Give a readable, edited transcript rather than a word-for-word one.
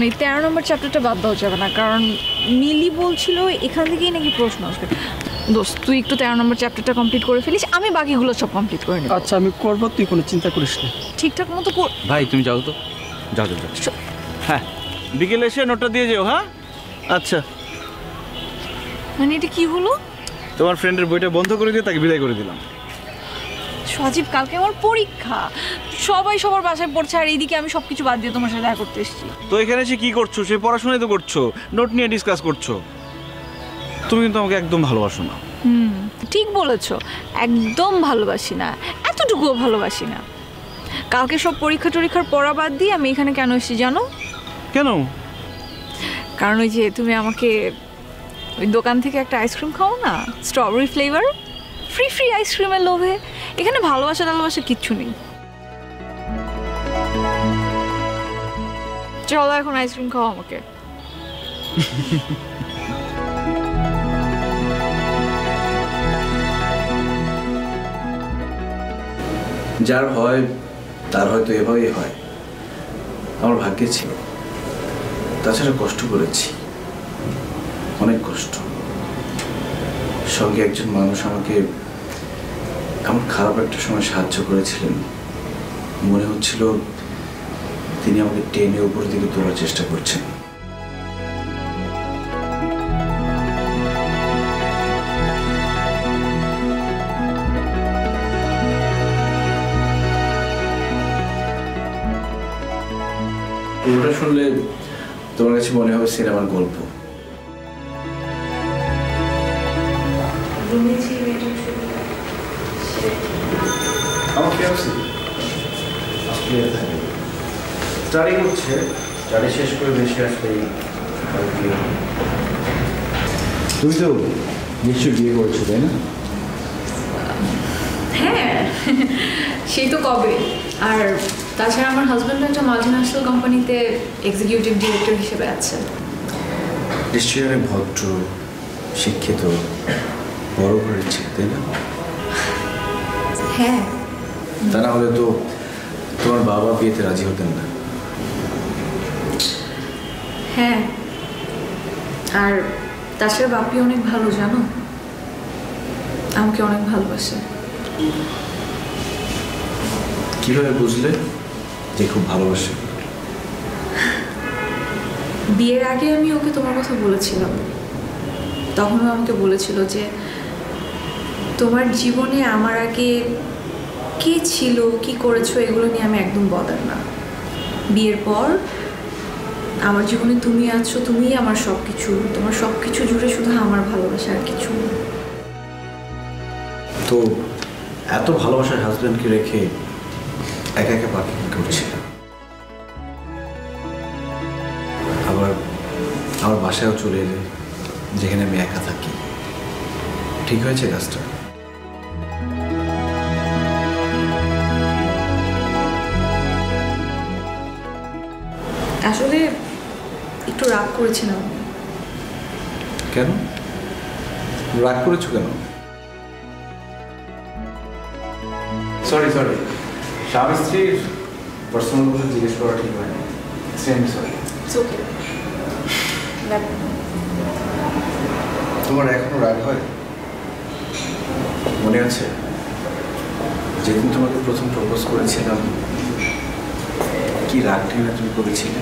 এই 13 নম্বর চ্যাপ্টারটা বাদ দেওয়া যাবে না, কারণ মিলি বলছিল এখান থেকেই নাকি প্রশ্ন আসবে। দোস্ত তুই একটু 13 নম্বর চ্যাপ্টারটা কমপ্লিট করে ফেলিস, আমি বাকিগুলো সব কমপ্লিট করে নেব। আচ্ছা আমি করবো, তুই কোনো চিন্তা করিস না। ঠিকঠাক মতো ভাই তুমি যাও তো, যাও যাও যাও। হ্যাঁ বিকেলে এসে নোটটা দিয়ে যাও। হ্যাঁ আচ্ছা। মানে এটা কি হলো? তোমার ফ্রেন্ডের বইটা বন্ধ করে দিয়ে তাকে বিদায় করে দিলাম। সজীব কালকে আমার পরীক্ষা, সবাই সবার বাসায় পড়ছে, আর এইদিকে আমি সবকিছু বাদ দিয়ে তোমার সাথে দেখা করতে এসেছি। তো এখানে এসে কি করছো? সে পড়াশোনাই তো করছো, নোট নিয়ে ডিসকাস করছো। তুমি কিন্তু আমাকে একদম ভালোবাসো না। ঠিক বলেছো, একদম ভালোবাসি না, এতটুকুও ভালোবাসি না। কালকে সব পরীক্ষার পড়া বাদ দিয়ে আমি এখানে কেন এসেছি জানো? কেন? কারণ ওই যে তুমি আমাকে ওই দোকান থেকে একটা আইসক্রিম খাও না, স্ট্রবেরি ফ্লেভার, ফ্রি আইসক্রিমের লোভে। এখানে ভালোবাসা কিচ্ছু নেই। চলো এখন আইসক্রিম খাও আমাকে। যার হয় তার হয়তো এভাবেই হয়, আমার ভাগ্যে ছিল। তাছাড়া কষ্ট করেছি, অনেক কষ্ট। সঙ্গে একজন মানুষ আমাকে এমন খারাপ একটা সময় সাহায্য করেছিলেন, মনে হচ্ছিল তিনি আমাকে টেনে উপর দিকে তোলার চেষ্টা করছেন। পুরোটা শুনলে তোমার কাছে মনে হবে সিনেমার গল্প। স্টাডি করছে, স্টাডি শেষ করে দেশে আসলেই তুমি তো নিশ্চয়ই বিয়ে করছো, তাই না? হ্যাঁ সেই তো কবে। আর তাছাড়া আমার হাজব্যান্ড একটা মাল্টিন্যাশনাল কোম্পানিতে এক্সিকিউটিভ ডিরেক্টর হিসেবে আছে। নিশ্চয়ই অনেক ভদ্র, শিক্ষিত, বড় ঘরের ছিল, তাই না? হ্যাঁ। তা না হলে তো তোমার বাবা বিয়েতে রাজি হতেন না। হ্যাঁ, আর তাছাড়া বাপি অনেক ভালো, জানো, আমাকে অনেক ভালোবাসে। কিভাবে বুঝলে যে খুব ভালোবাসে? বিয়ের আগে আমি ওকে তোমার কথা বলেছিলাম, তখনও আমাকে বলেছিল যে তোমার জীবনে আমার আগে কে ছিল, কি করেছো, এগুলো নিয়ে আমি একদম বদার না। বিয়ের পর আমার জীবনে তুমি আছো, তুমিই আমার সব কিছু, তোমার সব কিছু জুড়ে শুধু আমার ভালোবাসা, আর কিছু না। তো এত ভালোবাসার হাজব্যান্ডকে রেখে একা একা বাকি করছি। আবার আমার বাসায়ও চলে এলে, যেখানে আমি একা থাকি। ঠিক হয়েছে কাজটা? আসলে একটু রাগ করেছিলাম। কেন রাগ করেছো কেন? সরি স্বামী স্ত্রীর পার্সোনাল কথা জিজ্ঞেস করা ঠিক হয় না। সরি। তোমার এখনো রাগ হয়? মনে আছে যেদিন তোমাকে প্রথম প্রপোজ করেছিলাম, কি রাগ টেনে তুমি করেছিলে?